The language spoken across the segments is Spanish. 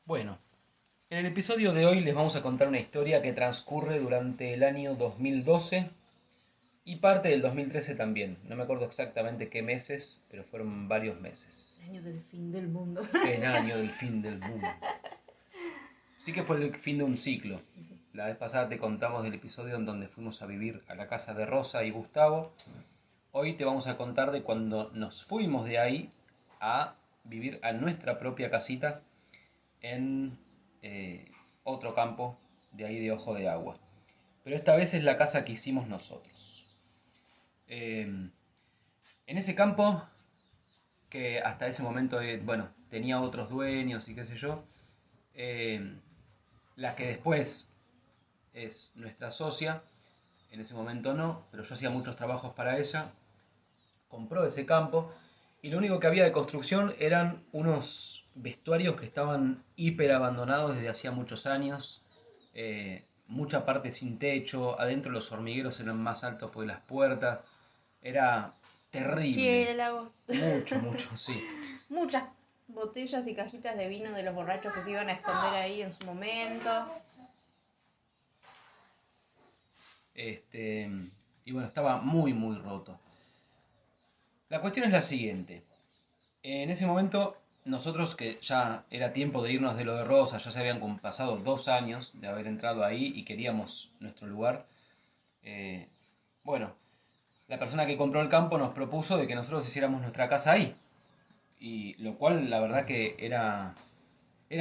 Bueno, en el episodio de hoy les vamos a contar una historia que transcurre durante el año 2012 y parte del 2013 también. No me acuerdo exactamente qué meses, pero fueron varios meses. Año del fin del mundo. El año del fin del mundo. Sí que fue el fin de un ciclo. La vez pasada te contamos del episodio en donde fuimos a vivir a la casa de Rosa y Gustavo. Hoy te vamos a contar de cuando nos fuimos de ahí a vivir a nuestra propia casita en otro campo de ahí de Ojo de Agua. Pero esta vez es la casa que hicimos nosotros. En ese campo, que hasta ese momento, bueno, tenía otros dueños y qué sé yo, eh, la que después es nuestra socia, en ese momento no, pero yo hacía muchos trabajos para ella, compró ese campo y lo único que había de construcción eran unos vestuarios que estaban hiper abandonados desde hacía muchos años, mucha parte sin techo, adentro los hormigueros eran más altos que las puertas, era terrible, Murciélagos. mucho, mucho, sí. Muchas botellas y cajitas de vino de los borrachos que se iban a esconder ahí en su momento. Este, y bueno, estaba muy, muy roto. La cuestión es la siguiente. En ese momento, nosotros que ya era tiempo de irnos de lo de Rosa, ya se habían pasado 2 años de haber entrado ahí y queríamos nuestro lugar. eh, bueno, la persona que compró el campo nos propuso de que nosotros hiciéramos nuestra casa ahí. Y lo cual, la verdad que era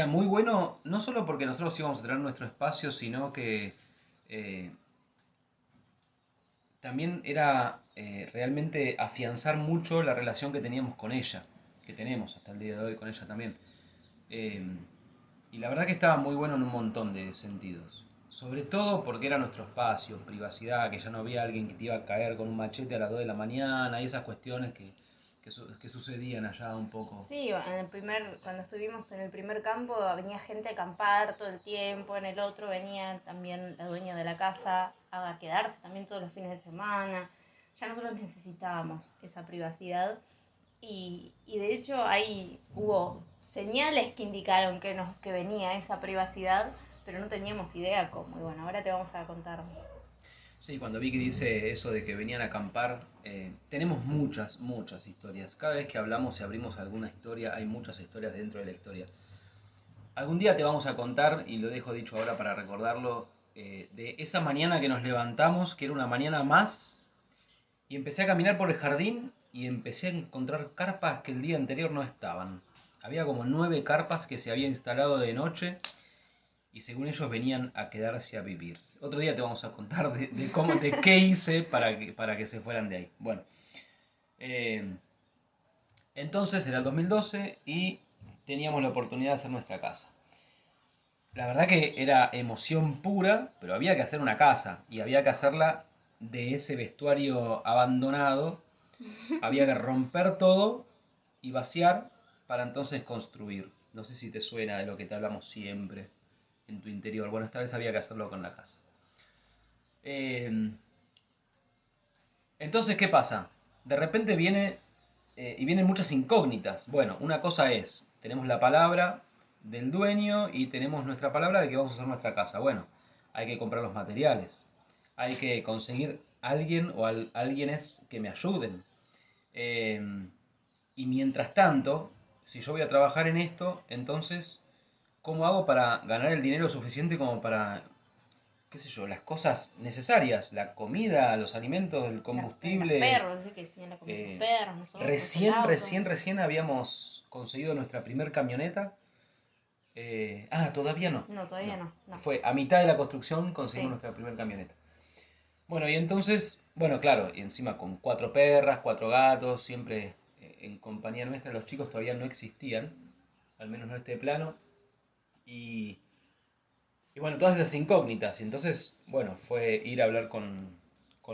muy bueno, no solo porque nosotros íbamos a tener nuestro espacio, sino que eh, también era realmente afianzar mucho la relación que teníamos con ella, que tenemos hasta el día de hoy con ella también. Eh, y la verdad que estaba muy bueno en un montón de sentidos. Sobre todo porque era nuestro espacio, privacidad, que ya no había alguien que te iba a caer con un machete a las 2 de la mañana y esas cuestiones que sucedían allá un poco. Sí, cuando estuvimos en el primer campo venía gente a acampar todo el tiempo, en el otro venía también la dueña de la casa a quedarse también todos los fines de semana. Ya nosotros necesitábamos esa privacidad y de hecho ahí hubo señales que indicaron que venía esa privacidad, pero no teníamos idea cómo. Y bueno, ahora te vamos a contar. Sí, cuando Vicky dice eso de que venían a acampar, tenemos muchas, muchas historias. Cada vez que hablamos y abrimos alguna historia, hay muchas historias dentro de la historia. Algún día te vamos a contar, y lo dejo dicho ahora para recordarlo, de esa mañana que nos levantamos, que era una mañana más, y empecé a caminar por el jardín y empecé a encontrar carpas que el día anterior no estaban. Había como 9 carpas que se había instalado de noche y según ellos venían a quedarse a vivir. Otro día te vamos a contar de qué hice para que se fueran de ahí. Bueno, eh, entonces era el 2012 y teníamos la oportunidad de hacer nuestra casa. La verdad que era emoción pura, pero había que hacer una casa y había que hacerla de ese vestuario abandonado. Había que romper todo y vaciar para entonces construir. No sé si te suena de lo que te hablamos siempre en tu interior. Bueno, esta vez había que hacerlo con la casa. Eh, entonces, ¿qué pasa? De repente y vienen muchas incógnitas. Bueno, una cosa es, tenemos la palabra del dueño y tenemos nuestra palabra de que vamos a hacer nuestra casa. Bueno, hay que comprar los materiales, hay que conseguir alguien o alguienes que me ayuden. Eh, y mientras tanto, si yo voy a trabajar en esto, entonces, ¿cómo hago para ganar el dinero suficiente como para, qué sé yo, las cosas necesarias, la comida, los alimentos, el Los combustible? perros, ¿sí? Que tenían la comida de los Eh, perros, nosotros, el recién, auto. recién, recién habíamos conseguido nuestra primer camioneta. Todavía no. No, todavía No. no, no. Fue a mitad de la construcción conseguimos Sí. nuestra primer camioneta. Bueno, y entonces, bueno, claro, y encima con 4 perras, 4 gatos, siempre en compañía nuestra, los chicos todavía no existían, al menos no este plano. Y, y bueno, todas esas incógnitas. Y entonces, bueno, fue ir a hablar con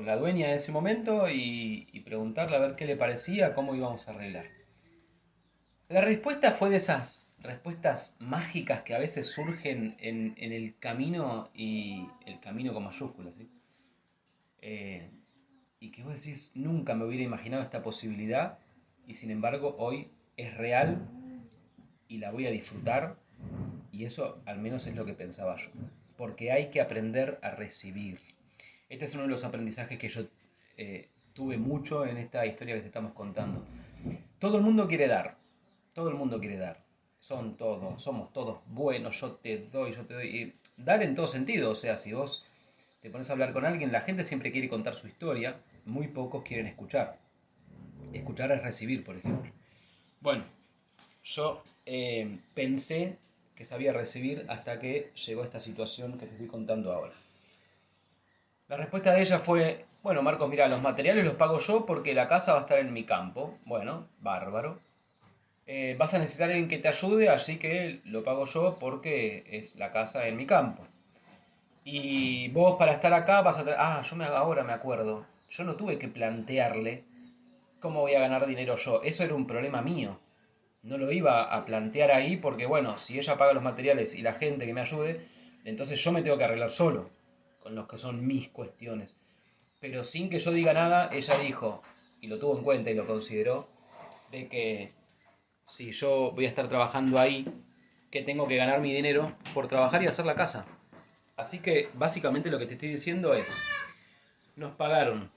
la dueña de ese momento y preguntarle a ver qué le parecía, cómo íbamos a arreglar. La respuesta fue de esas respuestas mágicas que a veces surgen en el camino y el camino con mayúsculas, ¿sí? Eh, y que vos decís, nunca me hubiera imaginado esta posibilidad y sin embargo hoy es real y la voy a disfrutar Y eso al menos es lo que pensaba yo. Porque hay que aprender a recibir. Este es uno de los aprendizajes que yo tuve mucho en esta historia que te estamos contando. Todo el mundo quiere dar. Todo el mundo quiere dar. Somos todos buenos, yo te doy. Y dar en todo sentido. O sea, si vos te pones a hablar con alguien, la gente siempre quiere contar su historia, muy pocos quieren escuchar. Escuchar es recibir, por ejemplo. Bueno, yo pensé que sabía recibir hasta que llegó esta situación que te estoy contando ahora. La respuesta de ella fue, bueno, Marcos, mira, los materiales los pago yo porque la casa va a estar en mi campo. Bueno, bárbaro. Vas a necesitar a alguien que te ayude, así que lo pago yo porque es la casa en mi campo. Y vos para estar acá vas a... ahora me acuerdo. Yo no tuve que plantearle cómo voy a ganar dinero yo. Eso era un problema mío. No lo iba a plantear ahí porque, bueno, si ella paga los materiales y la gente que me ayude, entonces yo me tengo que arreglar solo con los que son mis cuestiones. Pero sin que yo diga nada, ella dijo, y lo tuvo en cuenta y lo consideró, de que si yo voy a estar trabajando ahí, que tengo que ganar mi dinero por trabajar y hacer la casa. Así que básicamente lo que te estoy diciendo es, nos pagaron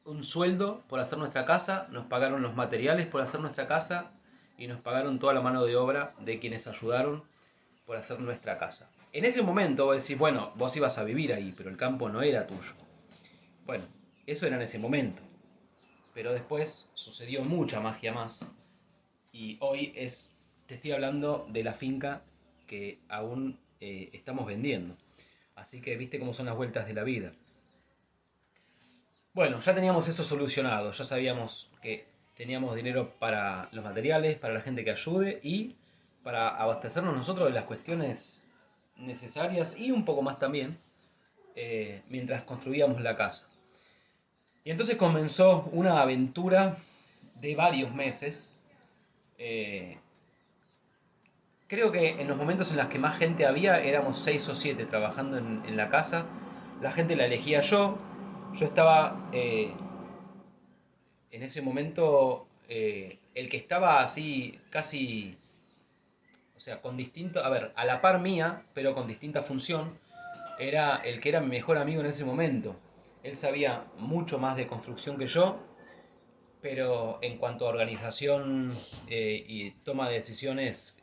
un sueldo por hacer nuestra casa, nos pagaron los materiales por hacer nuestra casa y nos pagaron toda la mano de obra de quienes ayudaron por hacer nuestra casa. En ese momento vos decís, bueno, vos ibas a vivir ahí, pero el campo no era tuyo. Bueno, eso era en ese momento. Pero después sucedió mucha magia más. Y hoy te estoy hablando de la finca que aún estamos vendiendo. Así que viste cómo son las vueltas de la vida. Bueno, ya teníamos eso solucionado. Ya sabíamos que teníamos dinero para los materiales, para la gente que ayude y para abastecernos nosotros de las cuestiones necesarias y un poco más también mientras construíamos la casa. Y entonces comenzó una aventura de varios meses. Creo que en los momentos en los que más gente había éramos 6 o 7 trabajando en la casa. La gente la elegía yo. Yo estaba en ese momento el que estaba así casi, o sea, con distinto, a ver, a la par mía, pero con distinta función, era el que era mi mejor amigo en ese momento. Él sabía mucho más de construcción que yo, pero en cuanto a organización y toma de decisiones,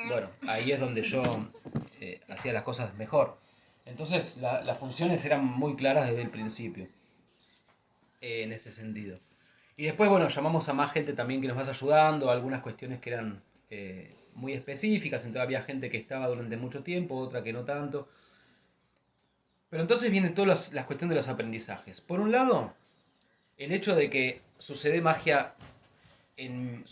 bueno, ahí es donde yo hacía las cosas mejor. Entonces las funciones eran muy claras desde el principio, en ese sentido. Y después, bueno, llamamos a más gente también que nos vas ayudando, algunas cuestiones que eran muy específicas, entonces había gente que estaba durante mucho tiempo, otra que no tanto. Pero entonces viene toda la cuestión de los aprendizajes. Por un lado, el hecho de que sucedió magia en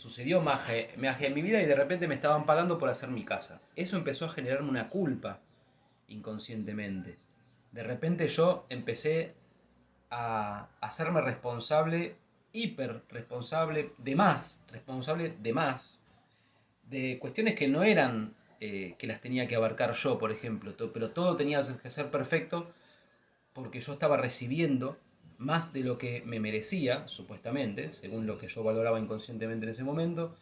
mi vida y de repente me estaban pagando por hacer mi casa. Eso empezó a generarme una culpa inconscientemente. De repente yo empecé a hacerme hiper responsable de más, de cuestiones que no eran que las tenía que abarcar yo, por ejemplo, pero todo tenía que ser perfecto porque yo estaba recibiendo más de lo que me merecía, supuestamente, según lo que yo valoraba inconscientemente en ese momento,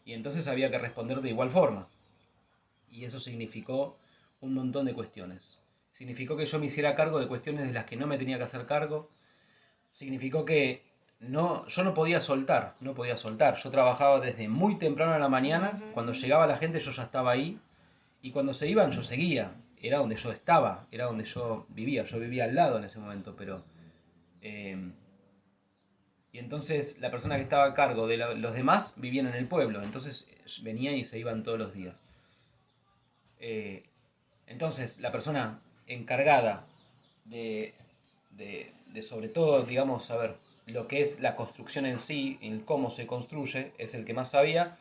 y entonces había que responder de igual forma. Y eso significó un montón de cuestiones. Significó que yo me hiciera cargo de cuestiones de las que no me tenía que hacer cargo. Significó que yo no podía soltar. Yo trabajaba desde muy temprano en la mañana, cuando llegaba la gente yo ya estaba ahí, y cuando se iban yo seguía. Era donde yo estaba, era donde yo vivía al lado en ese momento, pero... y entonces la persona que estaba a cargo de los demás vivían en el pueblo, entonces venían y se iban todos los días. Entonces la persona encargada de sobre todo, digamos, saber lo que es la construcción en sí, el cómo se construye, es el que más sabía.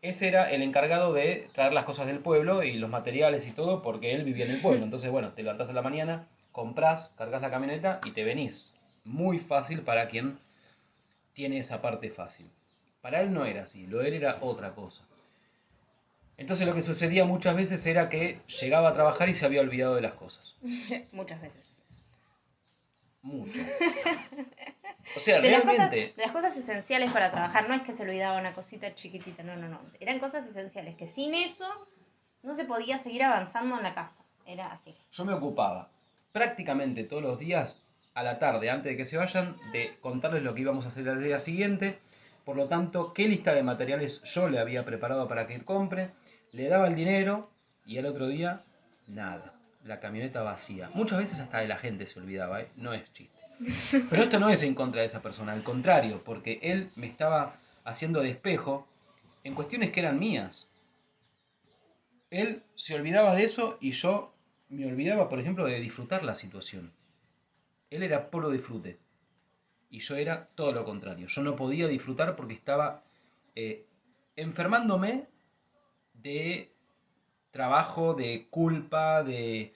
Ese era el encargado de traer las cosas del pueblo y los materiales y todo, porque él vivía en el pueblo. Entonces, bueno, te levantás a la mañana, comprás, cargas la camioneta y te venís. Muy fácil para quien tiene esa parte fácil. Para él no era así, lo de él era otra cosa. Entonces lo que sucedía muchas veces era que llegaba a trabajar y se había olvidado de las cosas. Muchas veces. Muchas. O sea, de realmente... las cosas esenciales para trabajar, no es que se olvidaba una cosita chiquitita, no. Eran cosas esenciales, que sin eso no se podía seguir avanzando en la casa. Era así. Yo me ocupaba prácticamente todos los días a la tarde, antes de que se vayan, de contarles lo que íbamos a hacer al día siguiente. Por lo tanto, qué lista de materiales yo le había preparado para que él compre. Le daba el dinero y al otro día, nada. La camioneta vacía. Muchas veces hasta de la gente se olvidaba, ¿eh? No es chiste. Pero esto no es en contra de esa persona, al contrario, porque él me estaba haciendo de espejo en cuestiones que eran mías. Él se olvidaba de eso y yo me olvidaba, por ejemplo, de disfrutar la situación. Él era puro disfrute y yo era todo lo contrario. Yo no podía disfrutar porque estaba enfermándome de trabajo, de culpa, de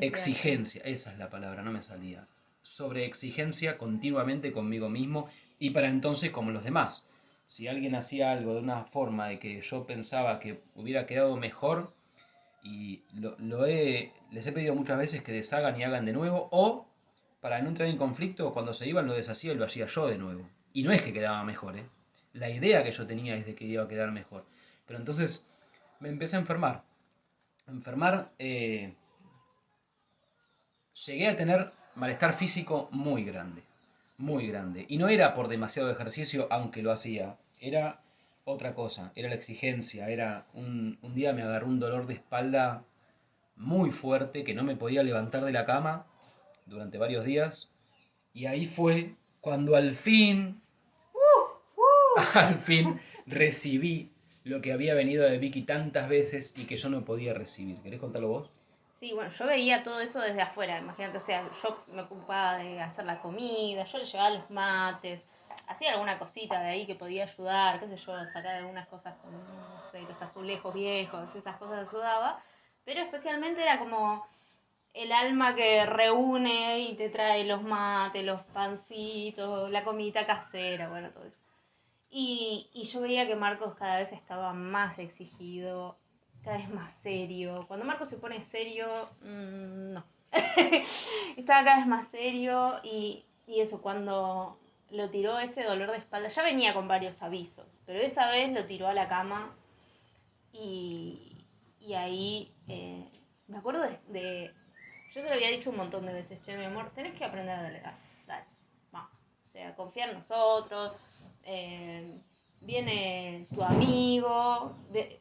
exigencia. Esa es la palabra, no me salía. Sobre exigencia continuamente conmigo mismo y para entonces como los demás. Si alguien hacía algo de una forma de que yo pensaba que hubiera quedado mejor, y les he pedido muchas veces que deshagan y hagan de nuevo, o para no entrar en conflicto, cuando se iban lo deshacía y lo hacía yo de nuevo. Y no es que quedaba mejor, ¿eh? La idea que yo tenía es de que iba a quedar mejor. Pero entonces me empecé a enfermar. Llegué a tener malestar físico muy grande. Muy grande. Y no era por demasiado ejercicio, aunque lo hacía. Era otra cosa. Era la exigencia. Un día me agarró un dolor de espalda muy fuerte que no me podía levantar de la cama durante varios días. Y ahí fue cuando al fin al fin recibí lo que había venido de Vicky tantas veces y que yo no podía recibir. ¿Querés contarlo vos? Sí, bueno, yo veía todo eso desde afuera, imagínate, o sea, yo me ocupaba de hacer la comida, yo le llevaba los mates, hacía alguna cosita de ahí que podía ayudar, qué sé yo, sacar algunas cosas con, no sé, los azulejos viejos, esas cosas ayudaba, pero especialmente era como el alma que reúne y te trae los mates, los pancitos, la comida casera, bueno, todo eso. Y yo veía que Marcos cada vez estaba más exigido, cada vez más serio. Cuando Marcos se pone serio, no. Estaba cada vez más serio y eso, cuando lo tiró ese dolor de espalda, ya venía con varios avisos, pero esa vez lo tiró a la cama y ahí me acuerdo yo se lo había dicho un montón de veces, che, mi amor, tenés que aprender a delegar, dale, vamos, o sea, confía en nosotros, viene tu amigo,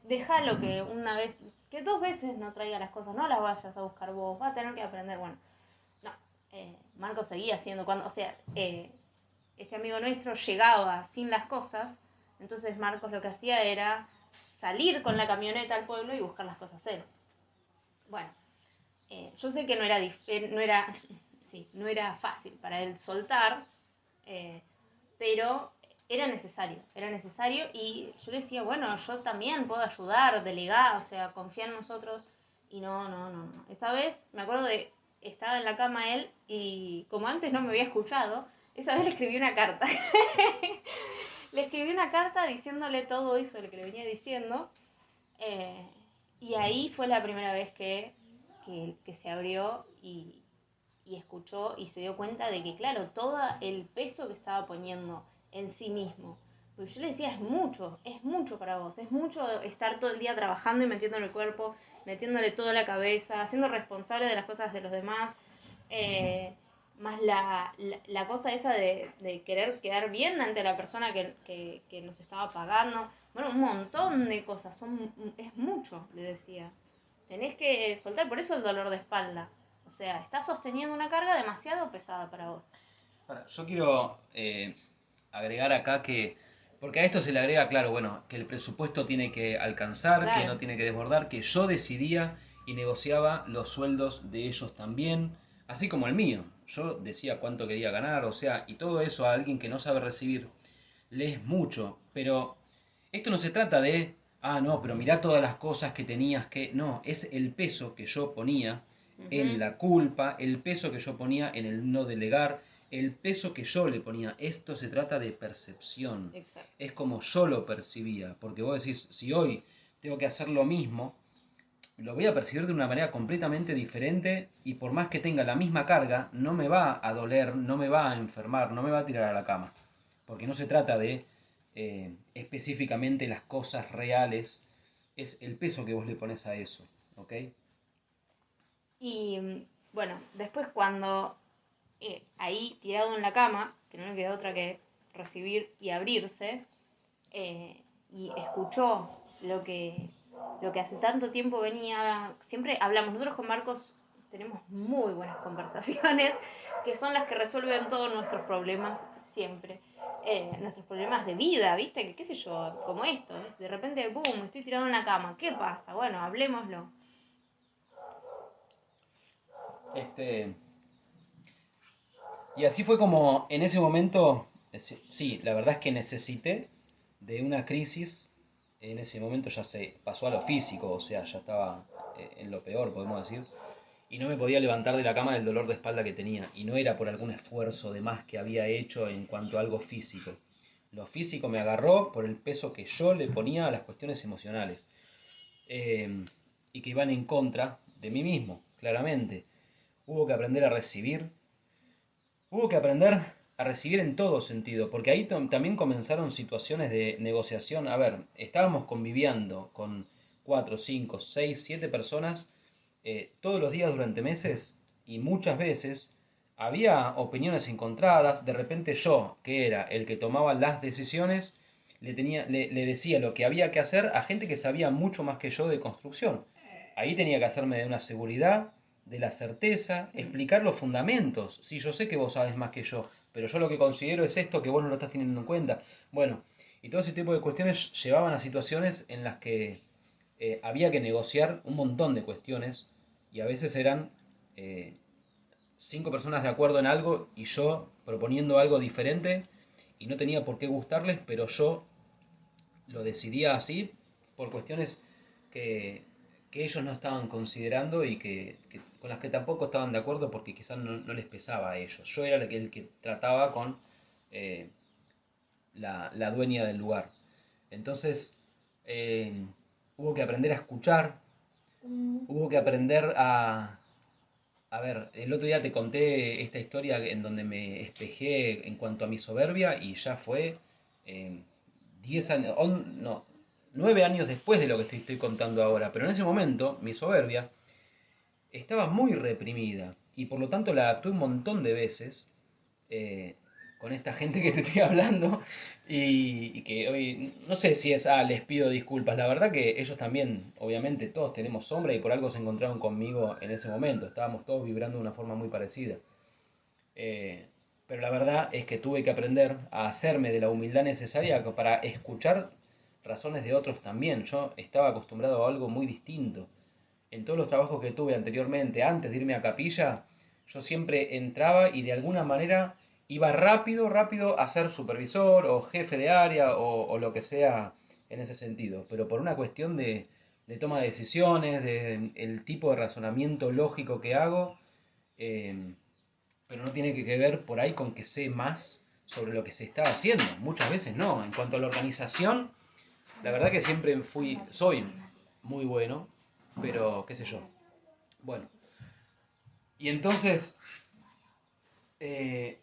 déjalo que una vez, que 2 veces no traiga las cosas, no las vayas a buscar vos, vas a tener que aprender, bueno, no, Marco seguía haciendo, o sea, este amigo nuestro llegaba sin las cosas, entonces Marcos lo que hacía era salir con la camioneta al pueblo y buscar las cosas él. Bueno, yo sé que no era fácil para él soltar, pero era necesario y yo le decía, bueno, yo también puedo ayudar, delegar, o sea, confía en nosotros y no. Esta vez me acuerdo de, estaba en la cama él y como antes no me había escuchado, esa vez le escribí una carta. Le escribí una carta diciéndole todo eso, lo que le venía diciendo, y ahí fue la primera vez que se abrió y escuchó y se dio cuenta de que, claro, todo el peso que estaba poniendo en sí mismo. Porque yo le decía, es mucho para vos, es mucho estar todo el día trabajando y metiéndole el cuerpo, metiéndole toda la cabeza, siendo responsable de las cosas de los demás, más la cosa esa de querer quedar bien ante la persona que nos estaba pagando. Bueno, un montón de cosas, es mucho, le decía. Tenés que soltar, por eso el dolor de espalda. O sea, estás sosteniendo una carga demasiado pesada para vos. Ahora, yo quiero agregar acá que, porque a esto se le agrega, claro, bueno, que el presupuesto tiene que alcanzar, Claro. que no tiene que desbordar, que yo decidía y negociaba los sueldos de ellos también, así como el mío. Yo decía cuánto quería ganar, o sea, y todo eso a alguien que no sabe recibir le es mucho, pero esto no se trata de, no, pero mirá todas las cosas que tenías que... No, es el peso que yo ponía en la culpa, el peso que yo ponía en el no delegar, el peso que yo le ponía. Esto se trata de percepción. Exacto. Es como yo lo percibía, porque vos decís, si hoy tengo que hacer lo mismo, lo voy a percibir de una manera completamente diferente y por más que tenga la misma carga, no me va a doler, no me va a enfermar, no me va a tirar a la cama. Porque no se trata de específicamente las cosas reales, es el peso que vos le pones a eso, ¿ok? Y bueno, después cuando ahí tirado en la cama, que no le quedó otra que recibir y abrirse, y escuchó lo que hace tanto tiempo venía, siempre hablamos, nosotros con Marcos tenemos muy buenas conversaciones, que son las que resuelven todos nuestros problemas siempre. Nuestros problemas de vida, ¿viste? Que qué sé yo, como esto, ¿eh? De repente, boom, estoy tirado en la cama, ¿qué pasa? Bueno, hablemoslo. Este, y así fue como en ese momento, sí, la verdad es que necesité de una crisis. En ese momento ya se pasó a lo físico, o sea, ya estaba en lo peor, podemos decir, y no me podía levantar de la cama del dolor de espalda que tenía, y no era por algún esfuerzo de más que había hecho en cuanto a algo físico. Lo físico me agarró por el peso que yo le ponía a las cuestiones emocionales, eh, y que iban en contra de mí mismo, claramente. Hubo que aprender a recibir. Hubo que aprender a recibir en todo sentido, porque ahí también comenzaron situaciones de negociación. A ver, estábamos conviviendo con 4, 5, 6, 7 personas todos los días durante meses y muchas veces había opiniones encontradas. De repente yo, que era el que tomaba las decisiones, le decía lo que había que hacer a gente que sabía mucho más que yo de construcción. Ahí tenía que hacerme de una seguridad, de la certeza, explicar los fundamentos. Sí, yo sé que vos sabes más que yo, pero yo lo que considero es esto que vos no lo estás teniendo en cuenta. Bueno, y todo ese tipo de cuestiones llevaban a situaciones en las que había que negociar un montón de cuestiones y a veces eran 5 personas de acuerdo en algo y yo proponiendo algo diferente y no tenía por qué gustarles, pero yo lo decidía así por cuestiones que, que ellos no estaban considerando y con las que tampoco estaban de acuerdo porque quizás no les pesaba a ellos. Yo era el que trataba con eh, la dueña del lugar. Entonces hubo que aprender a escuchar, hubo que aprender a ver, el otro día te conté esta historia en donde me espejé en cuanto a mi soberbia y ya fue eh, 10 años, no, 9 años después de lo que estoy contando ahora, pero en ese momento mi soberbia estaba muy reprimida y por lo tanto la actué un montón de veces eh, con esta gente que te estoy hablando y que hoy no sé si es, les pido disculpas, la verdad que ellos también, obviamente todos tenemos sombra y por algo se encontraron conmigo en ese momento, estábamos todos vibrando de una forma muy parecida. Eh, pero la verdad es que tuve que aprender a hacerme de la humildad necesaria para escuchar razones de otros también. Yo estaba acostumbrado a algo muy distinto. En todos los trabajos que tuve anteriormente, antes de irme a capilla, yo siempre entraba y de alguna manera iba rápido, rápido a ser supervisor o jefe de área o lo que sea en ese sentido. Pero por una cuestión de toma de decisiones, de el tipo de razonamiento lógico que hago, eh, pero no tiene que ver por ahí con que sé más sobre lo que se está haciendo. Muchas veces no. En cuanto a la organización, la verdad que siempre soy muy bueno, pero qué sé yo. Bueno, y entonces eh,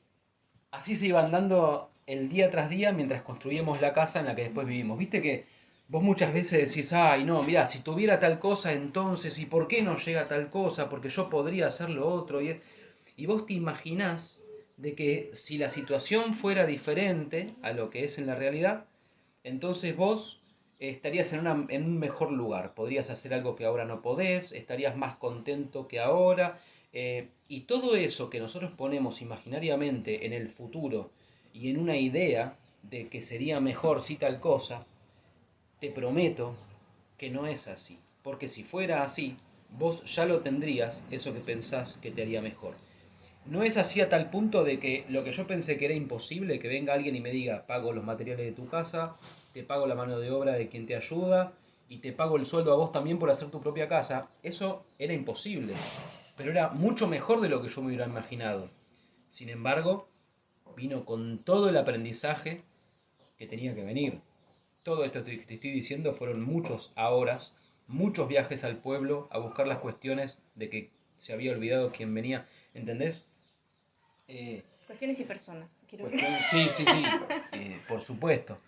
así se iban dando el día tras día mientras construíamos la casa en la que después vivimos. Viste que vos muchas veces decís, ay, no, mira, si tuviera tal cosa entonces, ¿y por qué no llega tal cosa? Porque yo podría hacer lo otro. Y vos te imaginás de que si la situación fuera diferente a lo que es en la realidad, entonces vos estarías en un mejor lugar, podrías hacer algo que ahora no podés, estarías más contento que ahora, y todo eso que nosotros ponemos imaginariamente en el futuro y en una idea de que sería mejor si tal cosa, te prometo que no es así, porque si fuera así, vos ya lo tendrías, eso que pensás que te haría mejor. No es así a tal punto de que lo que yo pensé que era imposible, que venga alguien y me diga, pago los materiales de tu casa, te pago la mano de obra de quien te ayuda y te pago el sueldo a vos también por hacer tu propia casa, eso era imposible, pero era mucho mejor de lo que yo me hubiera imaginado. Sin embargo, vino con todo el aprendizaje que tenía que venir. Todo esto que te estoy diciendo fueron muchos horas, muchos viajes al pueblo a buscar las cuestiones de que se había olvidado quién venía, ¿entendés? Eh, Cuestiones y personas. Quiero que... sí, sí, sí, por supuesto.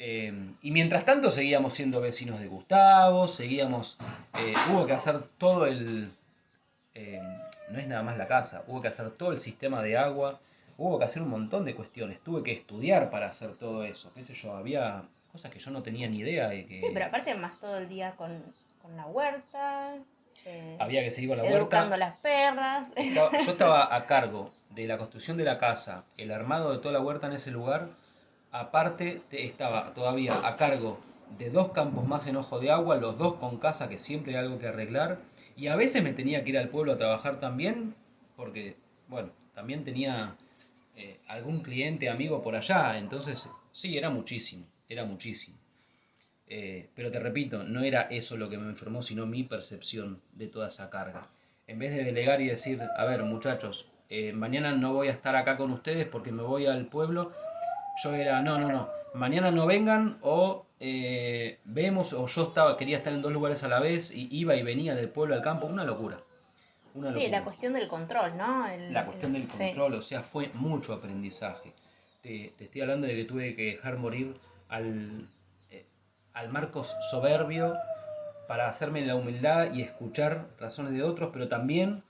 Y mientras tanto seguíamos siendo vecinos de Gustavo, hubo que hacer todo eh, no es nada más la casa, hubo que hacer todo el sistema de agua, hubo que hacer un montón de cuestiones, tuve que estudiar para hacer todo eso, qué sé yo, había cosas que yo no tenía ni idea de Sí, pero que aparte más todo el día con la huerta, había que seguir con la educando huerta. las perras. Yo estaba a cargo de la construcción de la casa, el armado de toda la huerta en ese lugar. Aparte, estaba todavía a cargo de 2 campos más en Ojo de Agua, los dos con casa, que siempre hay algo que arreglar. Y a veces me tenía que ir al pueblo a trabajar también, porque, bueno, también tenía algún cliente, amigo por allá. Entonces, sí, era muchísimo, era muchísimo. Pero te repito, no era eso lo que me enfermó, sino mi percepción de toda esa carga. En vez de delegar y decir, a ver, muchachos, mañana no voy a estar acá con ustedes porque me voy al pueblo, yo era, no, no, no, mañana no vengan o vemos, o quería estar en 2 lugares a la vez y iba y venía del pueblo al campo, una locura, una Sí, la locura. cuestión del control, ¿no? La cuestión del Sí. control, o sea, fue mucho aprendizaje. Te estoy hablando de que tuve que dejar morir al, eh, al Marcos soberbio para hacerme la humildad y escuchar razones de otros, pero también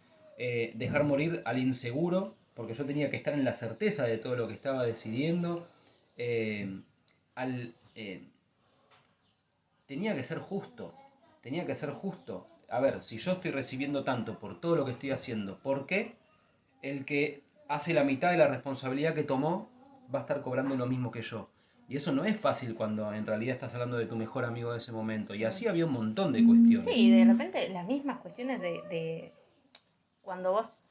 dejar morir al inseguro, porque yo tenía que estar en la certeza de todo lo que estaba decidiendo, eh, al, tenía que ser justo, tenía que ser justo. A ver, si yo estoy recibiendo tanto por todo lo que estoy haciendo, ¿por qué el que hace la mitad de la responsabilidad que tomó va a estar cobrando lo mismo que yo? Y eso no es fácil cuando en realidad estás hablando de tu mejor amigo de ese momento. Y así había un montón de cuestiones. Sí, de repente las mismas cuestiones de cuando vos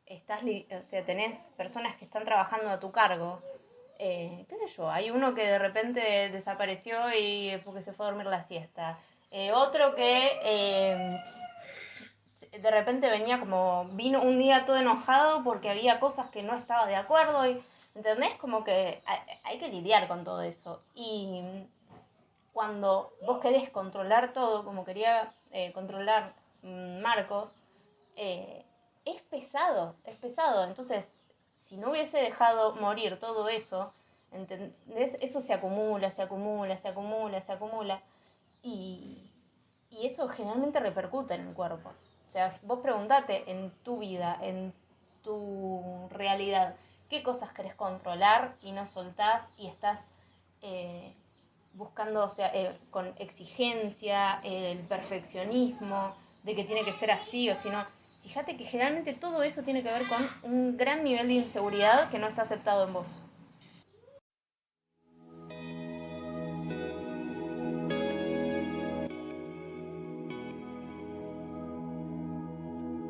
o sea, tenés personas que están trabajando a tu cargo, qué sé yo, hay uno que de repente desapareció y porque se fue a dormir la siesta, otro que de repente vino un día todo enojado porque había cosas que no estaba de acuerdo y, ¿entendés? Como que hay que lidiar con todo eso. Y cuando vos querés controlar todo, como quería controlar Marcos, es pesado, es pesado. Entonces, si no hubiese dejado morir todo eso, ¿entendés? Eso se acumula, se acumula, se acumula, se acumula. Y, y eso generalmente repercute en el cuerpo. O sea, vos preguntate en tu vida, en tu realidad, qué cosas querés controlar y no soltás y estás buscando, o sea, con exigencia, el perfeccionismo, de que tiene que ser así o si no. Fíjate que generalmente todo eso tiene que ver con un gran nivel de inseguridad que no está aceptado en vos.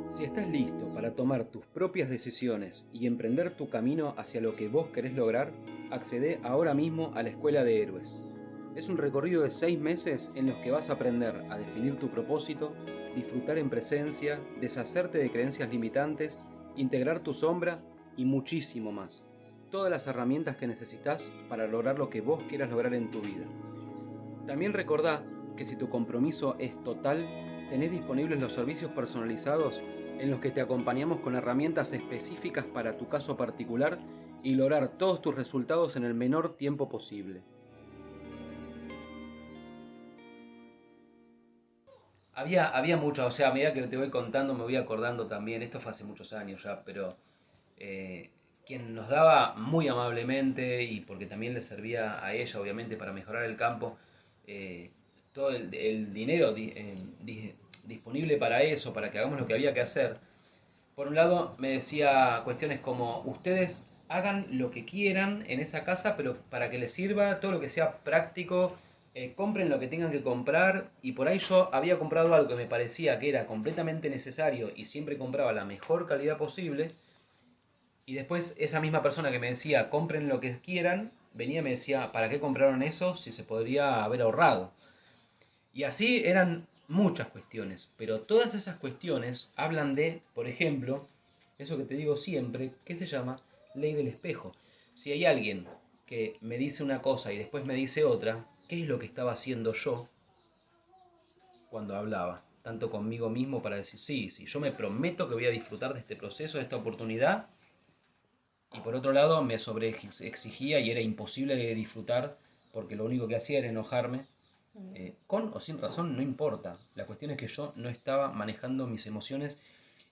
Si estás listo para tomar tus propias decisiones y emprender tu camino hacia lo que vos querés lograr, accede ahora mismo a la Escuela de Héroes. Es un recorrido de 6 meses en los que vas a aprender a definir tu propósito, disfrutar en presencia, deshacerte de creencias limitantes, integrar tu sombra y muchísimo más. Todas las herramientas que necesitas para lograr lo que vos quieras lograr en tu vida. También recordá que si tu compromiso es total, tenés disponibles los servicios personalizados en los que te acompañamos con herramientas específicas para tu caso particular y lograr todos tus resultados en el menor tiempo posible. Había mucho, o sea, a medida que te voy contando me voy acordando también, esto fue hace muchos años ya, pero eh, quien nos daba muy amablemente y porque también le servía a ella obviamente para mejorar el campo, eh, todo el dinero disponible para eso, para que hagamos lo que había que hacer. Por un lado me decía cuestiones como ustedes hagan lo que quieran en esa casa, pero para que les sirva todo lo que sea práctico, compren lo que tengan que comprar. Y por ahí yo había comprado algo que me parecía que era completamente necesario y siempre compraba la mejor calidad posible. Y después esa misma persona que me decía compren lo que quieran, venía y me decía, ¿para qué compraron eso si se podría haber ahorrado? Y así eran muchas cuestiones, pero todas esas cuestiones hablan de, por ejemplo, eso que te digo siempre, que se llama ley del espejo. Si hay alguien que me dice una cosa y después me dice otra, ¿qué es lo que estaba haciendo yo cuando hablaba? Tanto conmigo mismo para decir, sí, sí, yo me prometo que voy a disfrutar de este proceso, de esta oportunidad, y por otro lado me sobreexigía y era imposible de disfrutar porque lo único que hacía era enojarme, con o sin razón, no importa. La cuestión es que yo no estaba manejando mis emociones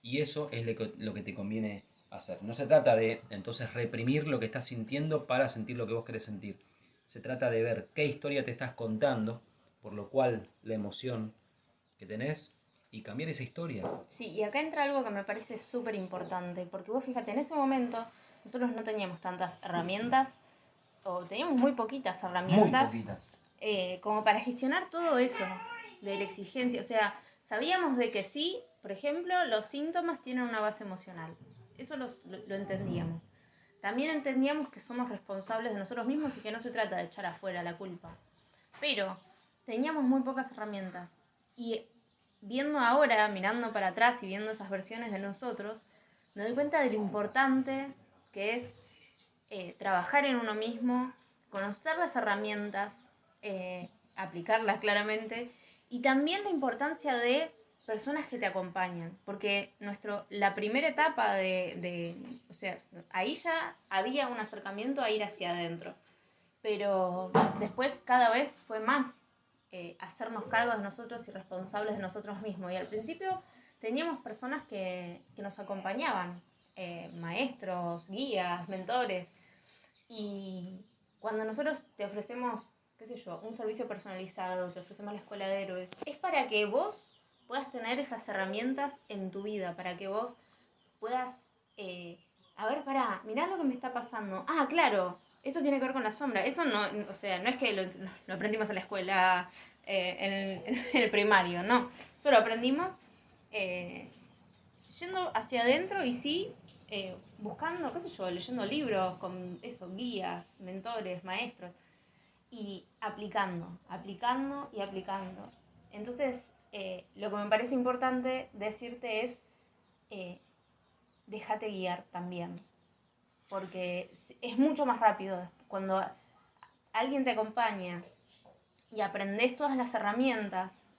y eso es lo que te conviene hacer. No se trata de entonces reprimir lo que estás sintiendo para sentir lo que vos querés sentir. Se trata de ver qué historia te estás contando, por lo cual la emoción que tenés, y cambiar esa historia. Sí, y acá entra algo que me parece súper importante, porque vos fíjate, en ese momento nosotros no teníamos tantas herramientas, o teníamos muy poquitas Muy herramientas, poquita. como para gestionar todo eso de la exigencia. O sea, sabíamos de que sí, por ejemplo, los síntomas tienen una base emocional. Eso lo entendíamos. También entendíamos que somos responsables de nosotros mismos y que no se trata de echar afuera la culpa. Pero teníamos muy pocas herramientas. Y viendo ahora, mirando para atrás y viendo esas versiones de nosotros, me doy cuenta de lo importante que es trabajar en uno mismo, conocer las herramientas, aplicarlas claramente, y también la importancia de personas que te acompañan, porque la primera etapa o sea, ahí ya había un acercamiento a ir hacia adentro, pero después cada vez fue más hacernos cargo de nosotros y responsables de nosotros mismos, y al principio teníamos personas que nos acompañaban, maestros, guías, mentores, y cuando nosotros te ofrecemos, qué sé yo, un servicio personalizado, te ofrecemos la escuela de héroes, es para que vos puedas tener esas herramientas en tu vida, para que vos puedas, a ver, pará, mirá lo que me está pasando. Ah, claro, esto tiene que ver con la sombra. Eso no, o sea, no es que lo aprendimos en la escuela, en el primario, no. Eso lo aprendimos yendo hacia adentro y sí, buscando, qué sé yo, leyendo libros con eso, guías, mentores, maestros, y aplicando y aplicando. Entonces, lo que me parece importante decirte es, déjate guiar también, porque es mucho más rápido cuando alguien te acompaña y aprendes todas las herramientas,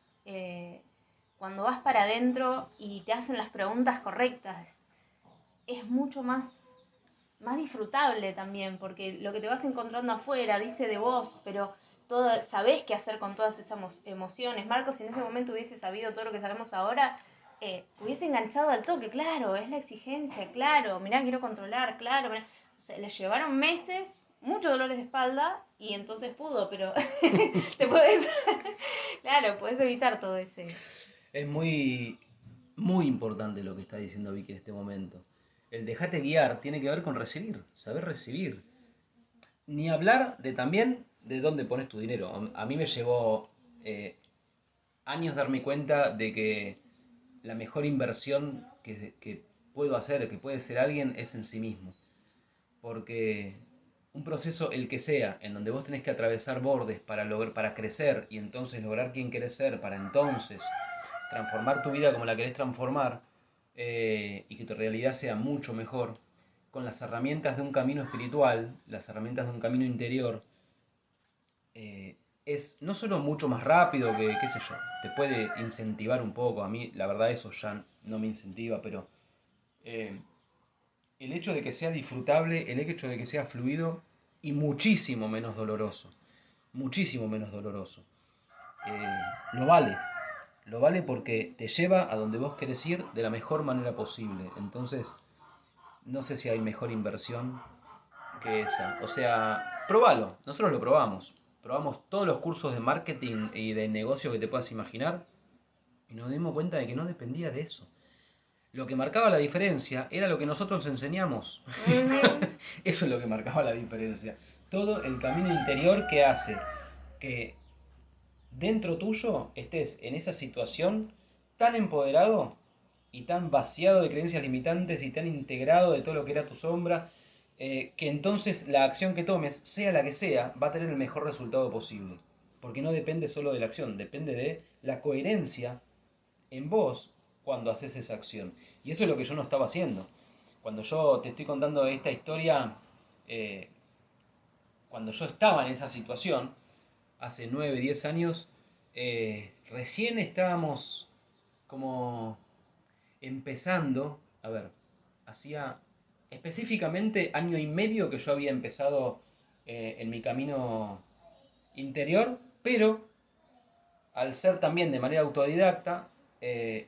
cuando vas para adentro y te hacen las preguntas correctas, es mucho más disfrutable también, porque lo que te vas encontrando afuera dice de vos, pero sabés qué hacer con todas esas emociones. Marcos, si en ese momento hubiese sabido todo lo que sabemos ahora, hubiese enganchado al toque, claro, es la exigencia, claro, mirá, quiero controlar, claro, mirá. O sea, le llevaron meses, muchos dolores de espalda, y entonces pudo, pero te podés, claro, podés evitar todo ese. Es muy importante lo que está diciendo Vicky en este momento. El dejate guiar tiene que ver con recibir, saber recibir. Ni hablar de también de dónde pones tu dinero. A mí me llevó años darme cuenta de que la mejor inversión que puedo hacer, que puede ser alguien, es en sí mismo. Porque un proceso, el que sea, en donde vos tenés que atravesar bordes para crecer y entonces lograr quien querés ser, para entonces transformar tu vida como la querés transformar, y que tu realidad sea mucho mejor, con las herramientas de un camino espiritual, las herramientas de un camino interior, es no solo mucho más rápido que, qué sé yo, te puede incentivar un poco. A mí la verdad eso ya no me incentiva, pero eh, el hecho de que sea disfrutable, el hecho de que sea fluido y muchísimo menos doloroso, muchísimo menos doloroso, eh, lo vale. Lo vale porque te lleva a donde vos querés ir de la mejor manera posible. Entonces, no sé si hay mejor inversión que esa. O sea, probalo. Nosotros lo probamos. Probamos todos los cursos de marketing y de negocio que te puedas imaginar y nos dimos cuenta de que no dependía de eso. Lo que marcaba la diferencia era lo que nosotros enseñamos. Eso es lo que marcaba la diferencia. Todo el camino interior que hace que dentro tuyo estés en esa situación tan empoderado y tan vaciado de creencias limitantes y tan integrado de todo lo que era tu sombra, que entonces la acción que tomes, sea la que sea, va a tener el mejor resultado posible. Porque no depende solo de la acción, depende de la coherencia en vos cuando haces esa acción. Y eso es lo que yo no estaba haciendo. Cuando yo te estoy contando esta historia, eh, cuando yo estaba en esa situación, hace 9 10 años, recién estábamos como empezando, a ver, hacía específicamente año y medio que yo había empezado en mi camino interior, pero al ser también de manera autodidacta,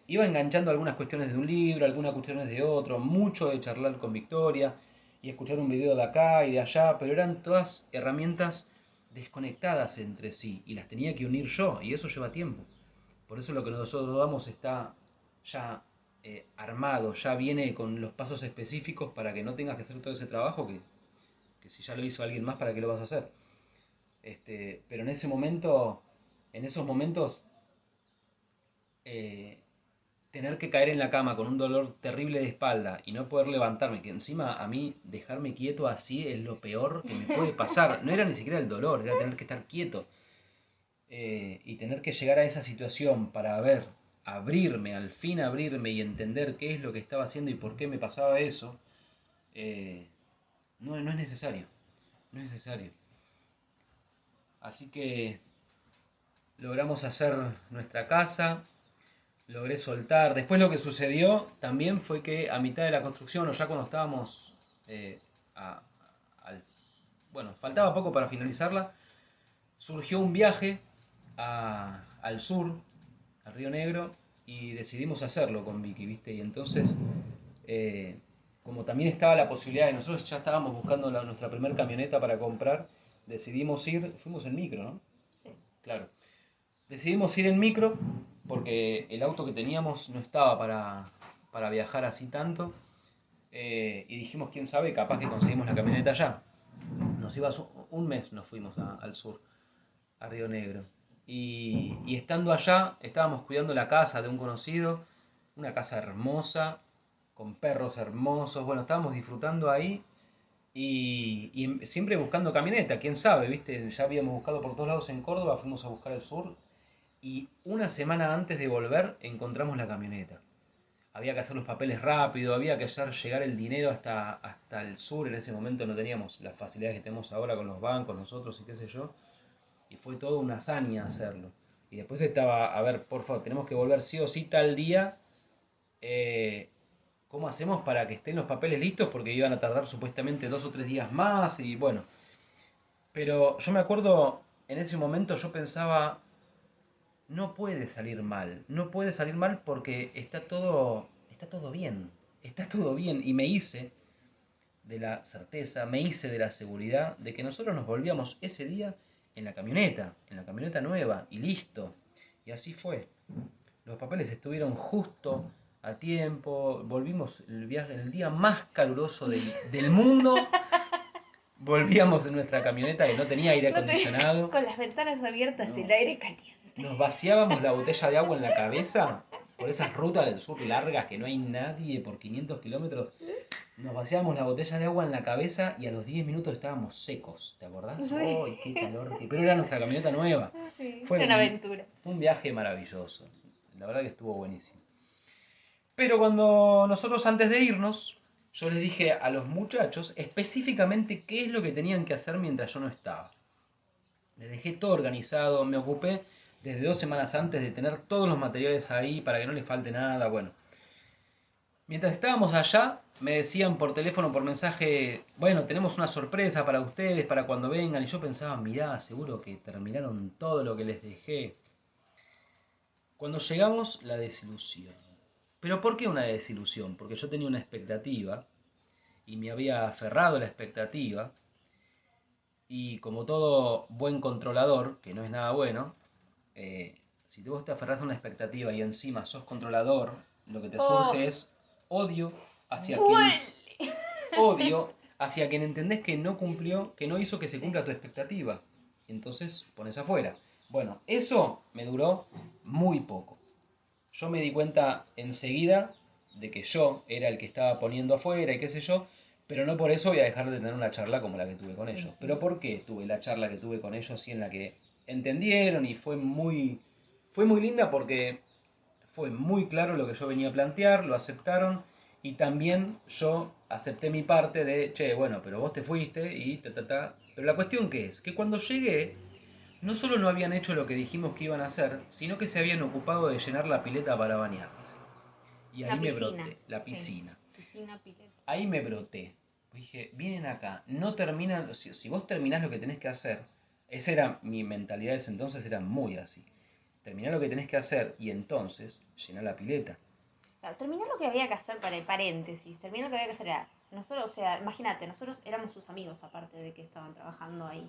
iba enganchando algunas cuestiones de un libro, algunas cuestiones de otro, mucho de charlar con Victoria y escuchar un video de acá y de allá, pero eran todas herramientas desconectadas entre sí y las tenía que unir yo y eso lleva tiempo. Por eso lo que nosotros damos está ya armado, ya viene con los pasos específicos para que no tengas que hacer todo ese trabajo que si ya lo hizo alguien más, ¿para qué lo vas a hacer? Pero en ese momento, en esos momentos, eh, tener que caer en la cama con un dolor terrible de espalda y no poder levantarme, que encima a mí dejarme quieto así es lo peor que me puede pasar. No era ni siquiera el dolor, era tener que estar quieto. Y tener que llegar a esa situación para ver, abrirme, al fin abrirme y entender qué es lo que estaba haciendo y por qué me pasaba eso, no es necesario. No es necesario. Así que logramos hacer nuestra casa, logré soltar. Después lo que sucedió también fue que a mitad de la construcción, o ya cuando estábamos, eh, a- al, bueno, faltaba poco para finalizarla, surgió un viaje al sur, al Río Negro, y decidimos hacerlo con Vicky, ¿viste? Y entonces, eh, como también estaba la posibilidad, y nosotros ya estábamos buscando nuestra primera camioneta para comprar, decidimos ir, fuimos en micro, ¿no? Sí. Claro. Decidimos ir en micro porque el auto que teníamos no estaba para viajar así tanto. Y dijimos, quién sabe, capaz que conseguimos la camioneta allá. Nos iba un mes, nos fuimos al sur, a Río Negro. Y estando allá, estábamos cuidando la casa de un conocido, una casa hermosa, con perros hermosos. Bueno, estábamos disfrutando ahí y siempre buscando camioneta, quién sabe, ¿viste? Ya habíamos buscado por todos lados en Córdoba, fuimos a buscar el sur y una semana antes de volver encontramos la camioneta. Había que hacer los papeles rápido, había que hacer llegar el dinero hasta el sur. En ese momento no teníamos las facilidades que tenemos ahora con los bancos, nosotros y qué sé yo. Y fue toda una hazaña hacerlo. Y después estaba, a ver, por favor, tenemos que volver sí o sí tal día. eh, ¿Cómo hacemos para que estén los papeles listos? Porque iban a tardar supuestamente 2 o 3 días más y bueno. Pero yo me acuerdo, en ese momento yo pensaba, no puede salir mal, no puede salir mal porque está todo bien, está todo bien. Y me hice de la certeza, me hice de la seguridad de que nosotros nos volvíamos ese día en la camioneta nueva y listo. Y así fue. Los papeles estuvieron justo a tiempo, volvimos el viaje, el día más caluroso del mundo. Volvíamos en nuestra camioneta que no tenía aire acondicionado. Con las ventanas abiertas y No. el aire caliente. Nos vaciábamos la botella de agua en la cabeza por esas rutas del sur largas que no hay nadie por 500 kilómetros. Nos vaciábamos la botella de agua en la cabeza y a los 10 minutos estábamos secos, ¿te acordás? Sí. ¡Ay, qué calor! Pero era nuestra camioneta nueva. Sí, Fue una aventura. un viaje maravilloso. La verdad que estuvo buenísimo. Pero cuando nosotros antes de irnos, yo les dije a los muchachos específicamente qué es lo que tenían que hacer mientras yo no estaba. Les dejé todo organizado, me ocupé desde 2 semanas antes de tener todos los materiales ahí para que no les falte nada. Bueno, mientras estábamos allá, me decían por teléfono, por mensaje, bueno, tenemos una sorpresa para ustedes, para cuando vengan. Y yo pensaba, mirá, seguro que terminaron todo lo que les dejé. Cuando llegamos, la desilusión. ¿Pero por qué una desilusión? Porque yo tenía una expectativa y me había aferrado a la expectativa. Y como todo buen controlador, que no es nada bueno, si vos te aferras a una expectativa y encima sos controlador, lo que te surge es odio hacia ¡Duele! odio hacia quien entendés que no cumplió, que no hizo que se Sí. cumpla tu expectativa. Entonces pones afuera. Bueno, eso me duró muy poco. Yo me di cuenta enseguida de que yo era el que estaba poniendo afuera y qué sé yo, pero no por eso voy a dejar de tener una charla como la que tuve con ellos. ¿Pero por qué tuve la charla que tuve con ellos y en la que entendieron y fue muy linda porque fue muy claro lo que yo venía a plantear, lo aceptaron y también yo acepté mi parte de, che, bueno, pero vos te fuiste y ta, ta, ta. Pero la cuestión que es, que cuando llegué, no solo no habían hecho lo que dijimos que iban a hacer, sino que se habían ocupado de llenar la pileta para bañarse. Y ahí La me piscina. broté, la Sí. piscina. Piscina, pileta. Ahí me broté. Dije, vienen acá, no terminan, si vos terminás lo que tenés que hacer, Esa era mi mentalidad de ese entonces, era muy así. Terminá lo que tenés que hacer y entonces llená la pileta. O sea, terminó lo que había que hacer, para paréntesis, terminó lo que había que hacer era, nosotros, o sea, imagínate, nosotros éramos sus amigos, aparte de que estaban trabajando ahí.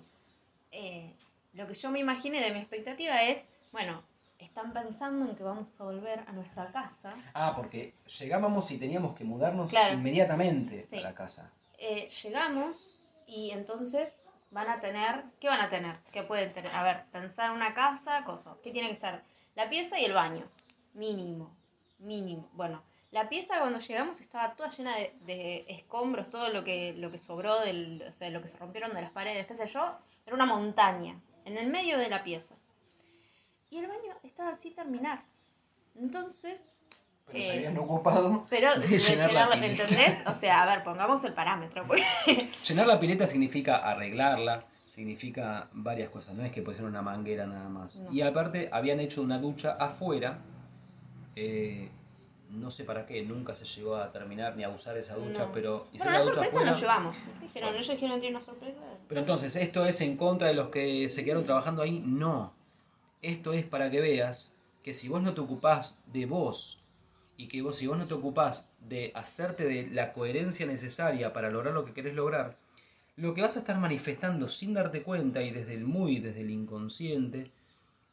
Lo que yo me imaginé de mi expectativa es, bueno, están pensando en que vamos a volver a nuestra casa. Ah, porque llegábamos y teníamos que mudarnos Claro, inmediatamente sí. a la casa. Llegamos y entonces van a tener, ¿qué van a tener? ¿Qué pueden tener? A ver, pensar una casa, cosa. ¿Qué tiene que estar? La pieza y el baño, mínimo, mínimo. Bueno, la pieza cuando llegamos estaba toda llena de escombros, todo lo que sobró, o sea, lo que se rompieron de las paredes, qué sé yo, era una montaña en el medio de la pieza. Y el baño estaba sin terminar. Entonces, Pero se habían ocupado pero de de llenar la llenarla, pileta. ¿entendés? O sea, a ver, pongamos el parámetro. Porque Llenar la pileta significa arreglarla, significa varias cosas, no es que pusieron una manguera nada más. No. Y aparte habían hecho una ducha afuera, no sé para qué, nunca se llegó a terminar ni a usar esa ducha, No. pero Bueno, hicieron una la ducha sorpresa afuera. nos llevamos. Dijeron, Bueno. ellos dijeron, tiene una sorpresa. Pero entonces, ¿esto es en contra de los que se quedaron trabajando ahí? No. Esto es para que veas que si vos no te ocupás de vos y que si vos no te ocupás de hacerte de la coherencia necesaria para lograr lo que querés lograr, lo que vas a estar manifestando sin darte cuenta y desde el inconsciente,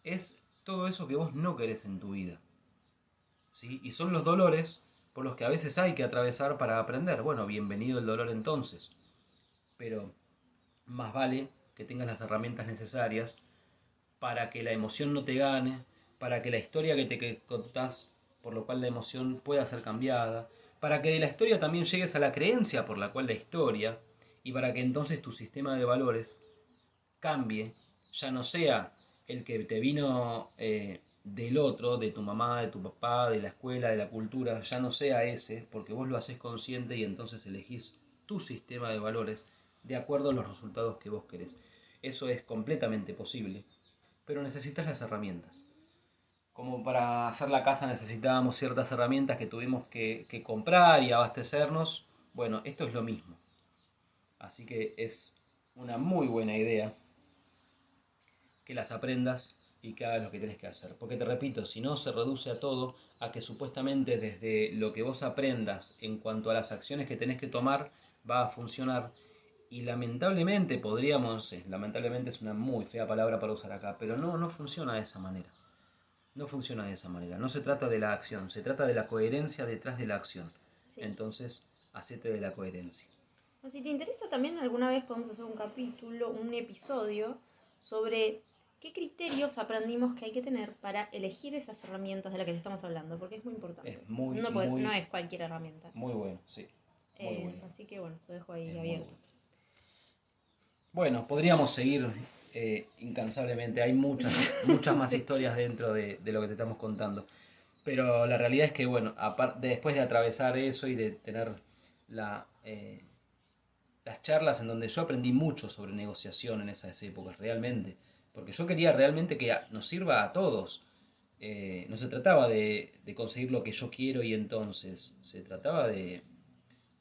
es todo eso que vos no querés en tu vida. ¿Sí? Y son los dolores por los que a veces hay que atravesar para aprender. Bueno, bienvenido el dolor entonces. Pero más vale que tengas las herramientas necesarias para que la emoción no te gane, para que la historia que te contás, por lo cual la emoción pueda ser cambiada, para que de la historia también llegues a la creencia por la cual la historia, y para que entonces tu sistema de valores cambie, ya no sea el que te vino del otro, de tu mamá, de tu papá, de la escuela, de la cultura, ya no sea ese, porque vos lo haces consciente y entonces elegís tu sistema de valores de acuerdo a los resultados que vos querés. Eso es completamente posible, pero necesitas las herramientas. Como para hacer la casa necesitábamos ciertas herramientas que tuvimos que comprar y abastecernos, bueno, esto es lo mismo. Así que es una muy buena idea que las aprendas y que hagas lo que tienes que hacer. Porque te repito, si no se reduce a todo a que supuestamente desde lo que vos aprendas en cuanto a las acciones que tenés que tomar va a funcionar. Y lamentablemente lamentablemente es una muy fea palabra para usar acá, pero no funciona de esa manera. No funciona de esa manera. No se trata de la acción, se trata de la coherencia detrás de la acción. Sí. Entonces, hacete de la coherencia. O si te interesa también, alguna vez podemos hacer un capítulo, un episodio sobre qué criterios aprendimos que hay que tener para elegir esas herramientas de las que te estamos hablando, porque es muy importante. Es muy, No es cualquier herramienta. muy bueno, sí. Muy bueno. Así que bueno, lo dejo ahí Es muy abierto. bueno. Bueno, podríamos seguir incansablemente. Hay muchas más Sí. historias dentro de lo que te estamos contando. Pero la realidad es que, bueno, después de atravesar eso y de tener las charlas en donde yo aprendí mucho sobre negociación en esas épocas, realmente. Porque yo quería realmente que nos sirva a todos. No se trataba de conseguir lo que yo quiero y entonces. Se trataba de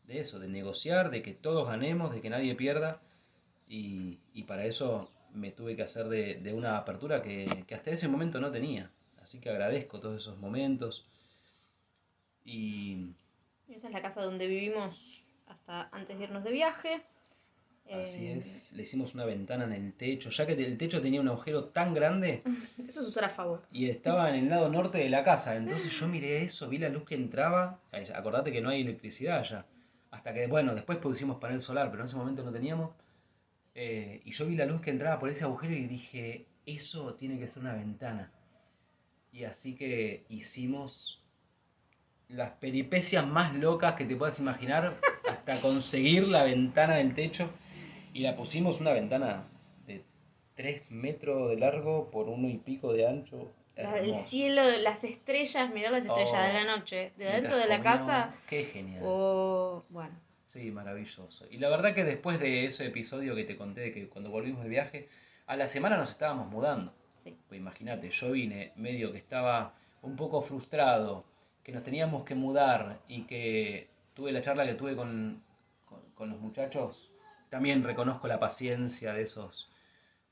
eso, de negociar, de que todos ganemos, de que nadie pierda. Y para eso me tuve que hacer de una apertura que hasta ese momento no tenía. Así que agradezco todos esos momentos. Y Esa es la casa donde vivimos hasta antes de irnos de viaje. así es, le hicimos una ventana en el techo, ya que el techo tenía un agujero tan grande Eso es usar a favor. y estaba en el lado norte de la casa. Entonces yo miré eso, vi la luz que entraba. Acordate que no hay electricidad allá. Hasta que, bueno, después pusimos panel solar, pero en ese momento no teníamos. Y yo vi la luz que entraba por ese agujero y dije, eso tiene que ser una ventana. Y así que hicimos las peripecias más locas que te puedas imaginar hasta conseguir la ventana del techo. Y la pusimos una ventana de 3 metros de largo por 1 y pico de ancho. El Hermoso. cielo, las estrellas, mirar las estrellas de la noche, de adentro de la Mientras casa. comíamos, qué genial. Bueno. Sí, maravilloso. Y la verdad que después de ese episodio que te conté de que cuando volvimos de viaje, a la semana nos estábamos mudando. Sí. Pues imagínate, yo vine medio que estaba un poco frustrado, que nos teníamos que mudar y que tuve la charla que tuve con los muchachos. También reconozco la paciencia de esos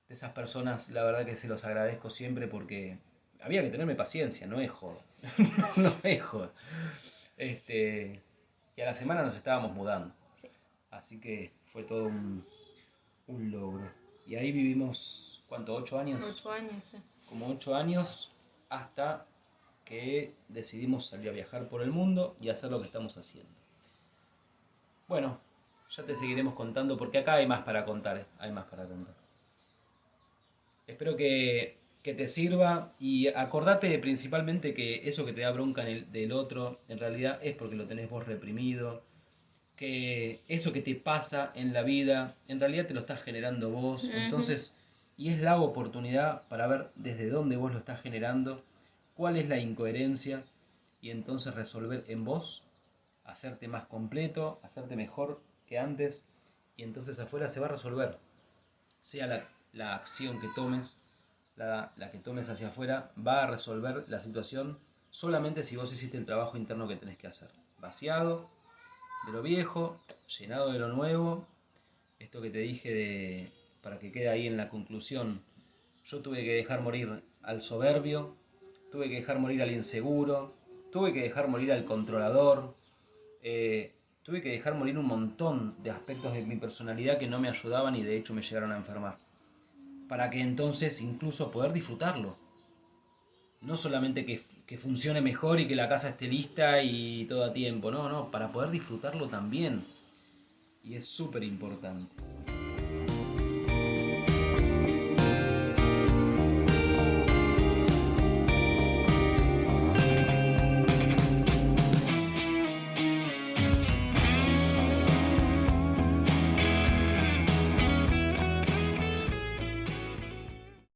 de esas personas, la verdad que se los agradezco siempre porque había que tenerme paciencia, no es joda. No es joda. Y a la semana nos estábamos mudando. Sí. Así que fue todo un logro. Y ahí vivimos, ¿cuánto? ¿8 años? 8 años, sí. Como 8 años hasta que decidimos salir a viajar por el mundo y hacer lo que estamos haciendo. Bueno, ya te seguiremos contando porque acá hay más para contar, hay más para contar. Espero que te sirva y acordate principalmente que eso que te da bronca del otro en realidad es porque lo tenés vos reprimido, que eso que te pasa en la vida en realidad te lo estás generando vos, entonces, y es la oportunidad para ver desde dónde vos lo estás generando, cuál es la incoherencia y entonces resolver en vos, hacerte más completo, hacerte mejor que antes y entonces afuera se va a resolver, sea la acción que tomes, la que tomes hacia afuera, va a resolver la situación solamente si vos hiciste el trabajo interno que tenés que hacer, vaciado de lo viejo, llenado de lo nuevo. Esto que te dije para que quede ahí en la conclusión, yo tuve que dejar morir al soberbio, tuve que dejar morir al inseguro, tuve que dejar morir al controlador, tuve que dejar morir un montón de aspectos de mi personalidad que no me ayudaban y de hecho me llegaron a enfermar, para que entonces incluso poder disfrutarlo. No solamente que funcione mejor y que la casa esté lista y todo a tiempo, no, para poder disfrutarlo también. Y es súper importante.